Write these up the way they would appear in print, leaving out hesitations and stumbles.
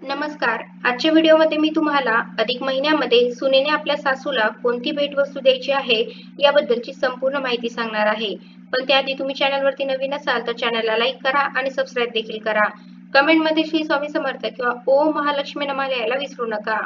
नमस्कार. आजच्या व्हिडिओमध्ये मी तुम्हाला अधिक महिन्यामध्ये सुनेने आपल्या सासूला कोणती भेटवस्तू द्यायची आहे याबद्दलची संपूर्ण माहिती सांगणार आहे. पण त्याआधी तुम्ही चॅनलवरती नवीन असाल तर चॅनलला लाईक करा आणि सबस्क्राईब देखील करा. कमेंटमध्ये श्री स्वामी समर्थ किंवा ओम महालक्ष्मी नमः लिहायला विसरू नका.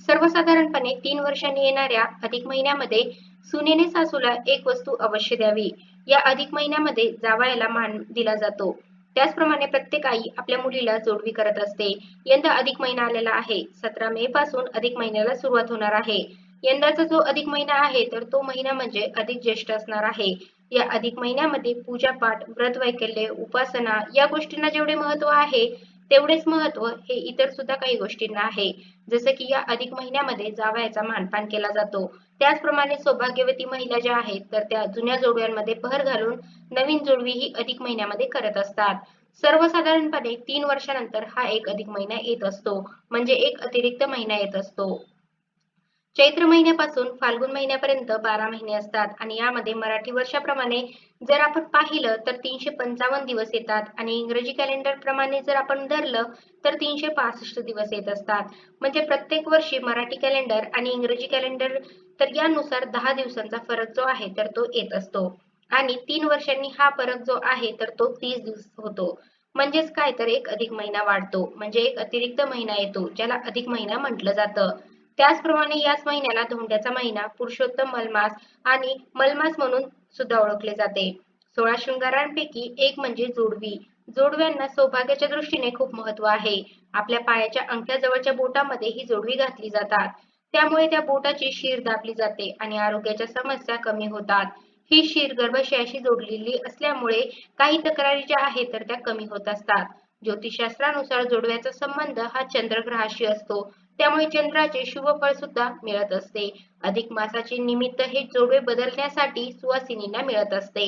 सर्वसाधारणपणे 3 वर्षांनी येणाऱ्या अधिक महिन्यामध्ये सुनेने सासूला एक वस्तू अवश्य द्यावी. या अधिक महिन्यामध्ये जावयाला मान दिला जातो. त्याचप्रमाणे प्रत्येक आई आपल्या मुलीला जोडवी करत असते. यंदा अधिक महिना आलेला आहे. 17 मे पासून अधिक महिन्याला सुरुवात होणार आहे. यंदाचा जो अधिक महिना आहे तर तो महिना म्हणजे अधिक ज्येष्ठ असणार आहे. या अधिक महिन्यामध्ये पूजापाठ, व्रत वैकल्य, उपासना या गोष्टींना जेवढे महत्त्व आहे तेवढेच महत्त्व हे इतर सुद्धा काही गोष्टींना आहे. जसं की या अधिक महिन्यामध्ये जावयाचा मानपान केला जातो. त्याचप्रमाणे सौभाग्यवती महिला ज्या आहेत तर त्या जुन्या जोडव्यांमध्ये भर घालून नवीन जोडवी ही अधिक महिन्यामध्ये करत असतात. सर्वसाधारणपणे 3 वर्षानंतर हा एक अधिक महिना येत असतो. म्हणजे एक अतिरिक्त महिना येत असतो. चैत्र महिन्यापासून फाल्गुन महिन्यापर्यंत 12 महिने असतात आणि यामध्ये मराठी वर्षाप्रमाणे जर आपण पाहिलं तर 355 दिवस येतात आणि इंग्रजी कॅलेंडर प्रमाणे जर आपण धरलं तर 365 दिवस येत असतात. म्हणजे प्रत्येक वर्षी मराठी कॅलेंडर आणि इंग्रजी कॅलेंडर तर यानुसार 10 दिवसांचा फरक जो आहे तर तो येत असतो. आणि 3 वर्षांनी हा फरक जो आहे तर तो 30 दिवस होतो. म्हणजेच काय तर एक अधिक महिना वाढतो. म्हणजे एक अतिरिक्त महिना येतो ज्याला अधिक महिना म्हटलं जातं. त्याचप्रमाणे याच महिन्याला धोंड्याचा महिना, पुरुषोत्तम मलमास आणि मलमास म्हणून सुद्धा ओळखले जाते. 16 शृंगारांपैकी एक म्हणजे जोडवी. जोडव्यांना सौभाग्याच्या दृष्टीने खूप महत्त्व आहे. आपल्या पायाच्या अंगठ्याजवळच्या बोटामध्ये ही जोडवी घातली जातात. त्यामुळे त्या बोटाची शीर दाबली जाते आणि आरोग्याच्या समस्या कमी होतात. ही शीर गर्भाशयाशी जोडलेली असल्यामुळे काही तक्रारी ज्या आहेत तर त्या कमी होत असतात. ज्योतिषशास्त्रानुसार जोडव्याचा संबंध हा चंद्रग्रहाशी असतो. त्यामुळे चंद्राचे शुभ फळ सुद्धा मिळत असते. अधिक मासाचे निमित्त हे जोडवे बदलण्यासाठी सुवासिनींना मिळत असते.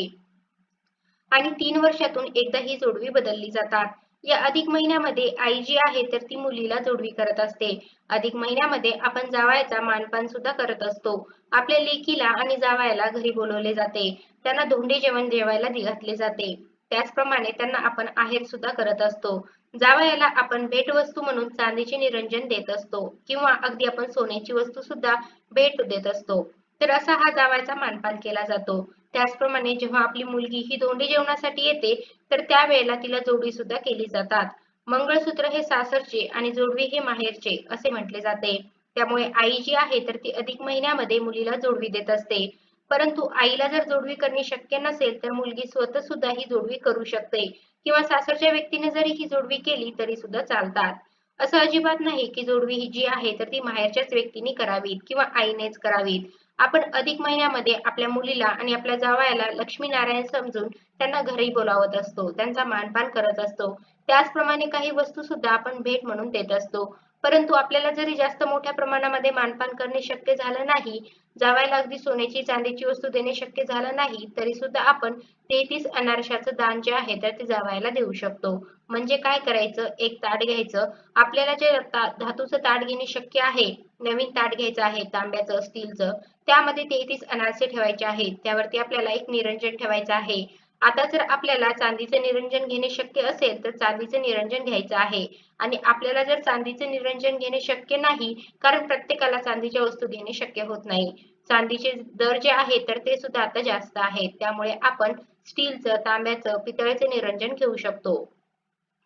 आणि 3 वर्षातून एकदा ही जोडवी बदलली जातात. या अधिक महिन्यामध्ये आई जी आहे तर ती मुलीला जोडवी करत असते. अधिक महिन्यामध्ये आपण जावयाचा मानपान सुद्धा करत असतो. आपल्या लेकीला आणि जावयाला घरी बोलवले जाते. त्यांना धोंडे जेवण जेवायला घातले जाते. त्याचप्रमाणे त्यांना आपण आहेर सुद्धा करत असतो. जावयाला आपण भेटवस्तू म्हणून चांदीचे निरंजन देत असतो किंवा अगदी आपण सोन्याची वस्तू सुद्धा भेट देत असतो. तर असा हा जावयाचा मानपान केला जातो. त्याचप्रमाणे जेव्हा आपली मुलगी ही धोंडे जेवणासाठी येते तर त्यावेळेला तिला जोडवी सुद्धा केली जातात. मंगळसूत्र हे सासरचे आणि जोडवी हे माहेरचे असे म्हटले जाते. त्यामुळे आई जी आहे तर ती अधिक महिन्यामध्ये मुलीला जोडवी देत असते. परंतु आईला जर जोडवी करणे शक्य नसेल तर मुलगी स्वतः सुद्धा ही जोडवी करू शकते किंवा सासरच्या व्यक्तीने जरी ही जोडवी केली तरी सुद्धा चालतात. असं अजिबात नाही की जोडवी ही जी आहे तर ती माहेरच्याच व्यक्तीने करावीत किंवा आईनेच करावीत. आपण अधिक महिन्यामध्ये आपल्या मुलीला आणि आपल्या जावयाला लक्ष्मीनारायण समजून त्यांना घरी बोलावत असतो. त्यांचा मानपान करत असतो. त्याचप्रमाणे काही वस्तू सुद्धा आपण भेट म्हणून देत असतो. परंतु आपल्याला जरी जास्त मोठ्या प्रमाणामध्ये मानपान करणे शक्य झालं नाही, जावयाला अगदी सोन्याची चांदीची वस्तू देणे शक्य झालं नाही, तरी सुद्धा आपण 33 अनारशाचं दान जे आहे तर ते जावयाला देऊ शकतो. म्हणजे काय करायचं, एक ताट घ्यायचं. आपल्याला जे धातूचं ताट घेणे शक्य आहे, नवीन ताट घ्यायचं आहे तांब्याचं, स्टीलचं. त्यामध्ये 33 अनारसे ठेवायचे आहेत. त्यावरती आपल्याला एक निरंजन ठेवायचं आहे. आता जर आपल्याला चांदीचं निरंजन घेणे शक्य असेल तर चांदीचं निरंजन घ्यायचं आहे आणि आपल्याला जर चांदीचं निरंजन घेणे शक्य नाही, कारण प्रत्येकाला चांदीच्या वस्तू घेणे शक्य होत नाही. चांदीचे दर जे आहेत तर ते सुद्धा आता जास्त आहेत. त्यामुळे आपण स्टीलचं, तांब्याचं, पितळेचं निरंजन घेऊ शकतो.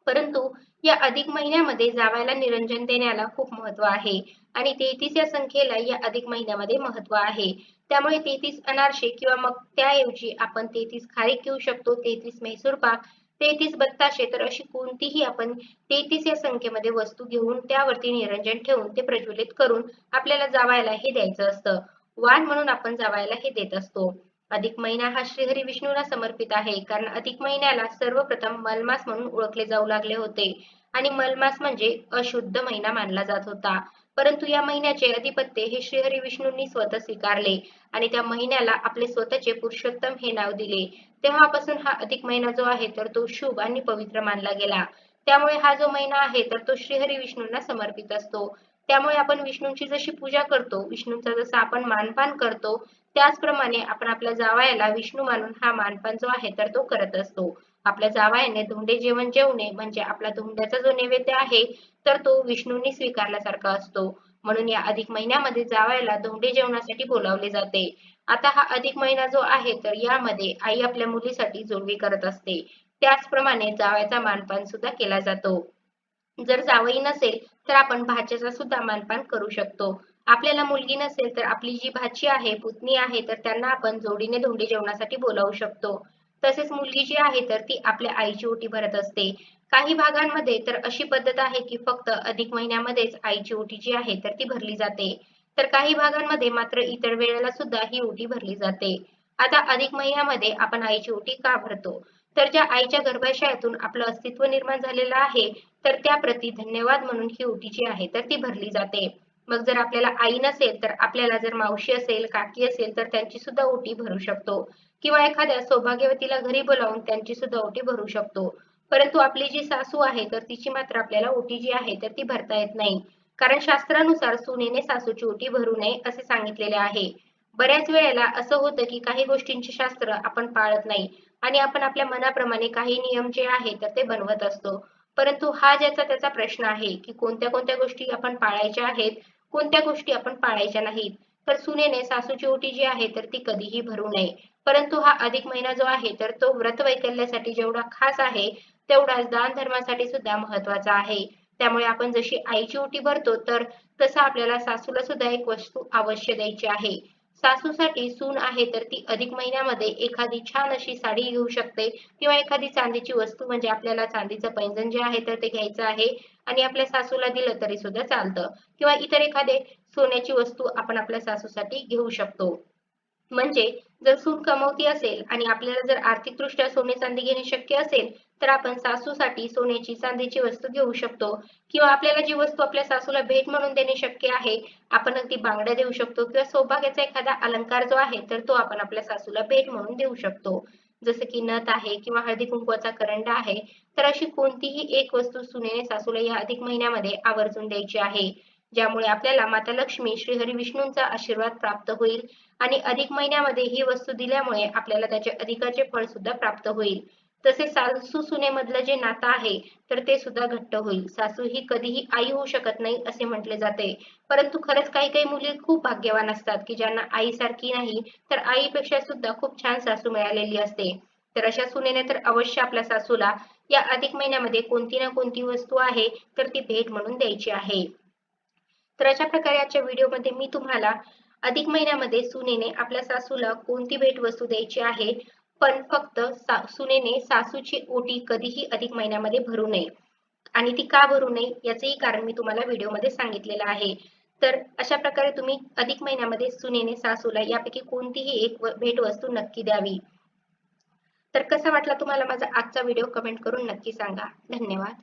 परंतु या अधिक महिन्यामध्ये जावयाला निरंजन देण्याला खूप महत्त्व आहे आणि 33 या संख्येला या अधिक महिन्यामध्ये महत्त्व आहे. त्यामुळे 33 अनारसे किंवा मग त्याऐवजी आपण 33 खारीक घेऊ शकतो, 33 म्हैसूर पाक, 33 बत्ताशे तर अशी कोणतीही आपण 33 या संख्येमध्ये वस्तू घेऊन त्यावरती निरंजन ठेवून ते प्रज्वलित करून आपल्याला जावयाला हे द्यायचं असतं. वाण म्हणून आपण जावयाला हे देत असतो. अधिक महिना हा श्रीहरी विष्णूला समर्पित आहे कारण अधिक महिन्याला सर्वप्रथम मलमास म्हणून ओळखले जाऊ लागले होते आणि मलमास म्हणजे अशुद्ध महिना मानला जात होता. परंतु या महिन्याचे अधिपत्य हे श्रीहरी विष्णूंनी स्वतः स्वीकारले आणि त्या महिन्याला आपले स्वतःचे पुरुषोत्तम हे नाव दिले. तेव्हापासून हा अधिक महिना जो आहे तर तो शुभ आणि पवित्र मानला गेला. त्यामुळे हा जो महिना आहे तर तो श्रीहरी विष्णूंना समर्पित असतो. त्यामुळे आपण विष्णूंची जशी पूजा करतो, विष्णूंचा जसा आपण मानपान करतो, त्याचप्रमाणे आपण आपल्या जावयाला विष्णू मानून हा मानपान जो आहे तर तो करत असतो. आपल्या जावयाने धोंडे जेवण जेवणे म्हणजे आपला धोंड्याचा जो नैवेद्य आहे तर तो विष्णूंनी स्वीकारल्यासारखा असतो. म्हणून या अधिक महिन्यामध्ये जावयाला धोंडे जेवणासाठी बोलावले जाते. आता हा अधिक महिना जो आहे तर यामध्ये आई आपल्या मुलीसाठी जोडवी करत असते. त्याचप्रमाणे जावयाचा मानपान सुद्धा केला जातो. जर जावई नसेल तर आपण भाच्याचा सुद्धा मानपान करू शकतो. आपल्याला मुलगी नसेल तर आपली जी भाची आहे, पुतणी आहे तर त्यांना आपण जोडीने धोंडे जेवणासाठी बोलावू शकतो. तसेच मुलगी जी आहे तर ती आपल्या आईची ओटी भरत असते. काही भागांमध्ये तर अशी पद्धत आहे की फक्त अधिक महिन्यामध्येच आईची ओटी जी आहे तर ती भरली जाते. तर काही भागांमध्ये मात्र इतर वेळेला सुद्धा ही ओटी भरली जाते. आता अधिक महिन्यामध्ये आपण आईची ओटी का भरतो? तर ज्या आईच्या गर्भाशयातून आपलं अस्तित्व निर्माण झालेलं आहे तर त्याप्रती धन्यवाद म्हणून ही ओटी जी आहे तर ती भरली जाते. मग जर आपल्याला आई नसेल तर आपल्याला जर मावशी असेल, काकी असेल तर त्यांची सुद्धा ओटी भरू शकतो किंवा एखाद्या सौभाग्यवतीला घरी बोलावून त्यांची सुद्धा ओटी भरू शकतो. परंतु आपली जी सासू आहे तर तिची मात्र आपल्याला ओटी जी आहे तर ती भरता येत नाही. कारण शास्त्रानुसार सुनेने सासूची ओटी भरू नये असे सांगितलेले आहे. बऱ्याच वेळेला असं होतं की काही गोष्टींचे शास्त्र आपण पाळत नाही आणि आपण आपल्या मनाप्रमाणे काही नियम जे आहे तर ते बनवत असतो. परंतु हा ज्याचा त्याचा प्रश्न आहे की कोणत्या कोणत्या गोष्टी आपण पाळायच्या आहेत, कोणत्या गोष्टी आपण पाळायच्या नाहीत. तर सुनेने सासूची ओटी जी आहे तर ती कधीही भरू नये. परंतु हा अधिक महिना जो आहे तर तो व्रत वैकल्यासाठी जेवढा खास आहे, तेवढाच दान धर्मासाठी सुद्धा महत्त्वाचा आहे. त्यामुळे आपण जशी आईची ओटी भरतो तर तसं आपल्याला सासूला सुद्धा एक वस्तू अवश्य द्यायची आहे. सासूसाठी सून आहे तर ती अधिक महिन्यामध्ये एखादी छान अशी साडी घेऊ शकते किंवा एखादी चांदीची वस्तू म्हणजे आपल्याला चांदीचं पैंजण जे आहे तर ते घ्यायचं आहे आणि आपल्या सासूला दिलं तरी सुद्धा चालतं किंवा इतर एखादे सोन्याची वस्तू आपण आपल्या सासूसाठी घेऊ शकतो. म्हणजे जर सून कमवती असेल आणि आपल्याला जर आर्थिकदृष्ट्या सोने चांदी घेणे शक्य असेल तर आपण सासूसाठी सोन्याची चांदीची वस्तू घेऊ शकतो किंवा आपल्याला जी वस्तू आपल्या सासूला भेट म्हणून देणे शक्य आहे आपण अगदी बांगड्या देऊ शकतो किंवा सौभाग्याचा एखादा अलंकार जो आहे तर तो आपण आपल्या सासूला भेट म्हणून देऊ शकतो. जसं की नथ आहे किंवा हळदी कुंकवाचा करंडा आहे तर अशी कोणतीही एक वस्तू सुनेने सासूला या अधिक महिन्यामध्ये आवर्जून द्यायची आहे. ज्यामुळे आपल्याला माता लक्ष्मी श्री हरी विष्णूंचा आशीर्वाद प्राप्त होईल आणि अधिक महिन्यामध्ये ही वस्तू दिल्यामुळे आपल्याला त्याचे अधिकाचे फळ सुद्धा प्राप्त होईल. तसेच सासू सुनेमधलं जे नातं आहे तर ते सुद्धा घट्ट होईल. सासू ही कधीही आई होऊ शकत नाही असे म्हटले जाते. परंतु खरंच काही काही मुली खूप भाग्यवान असतात की ज्यांना आईसारखी नाही तर आईपेक्षा सुद्धा खूप छान सासू मिळालेली असते. तर अशा सुनेने तर अवश्य आपल्या सासूला या अधिक महिन्यामध्ये कोणती ना कोणती वस्तू आहे तर ती भेट म्हणून द्यायची आहे. तर अशा प्रकारे आजच्या व्हिडिओमध्ये मी तुम्हाला अधिक महिन्यामध्ये सुनेने आपल्या सासूला कोणती भेटवस्तू द्यायची आहे, पण फक्त सुनेने सासूची ओटी कधीही अधिक महिन्यामध्ये भरू नये आणि ती का भरू नये याचंही कारण मी तुम्हाला व्हिडिओमध्ये सांगितलेलं आहे. तर अशा प्रकारे तुम्ही अधिक महिन्यामध्ये सुनेने सासूला यापैकी कोणतीही एक भेटवस्तू नक्की द्यावी. तर कसा वाटला तुम्हाला माझा आजचा व्हिडिओ कमेंट करून नक्की सांगा. धन्यवाद.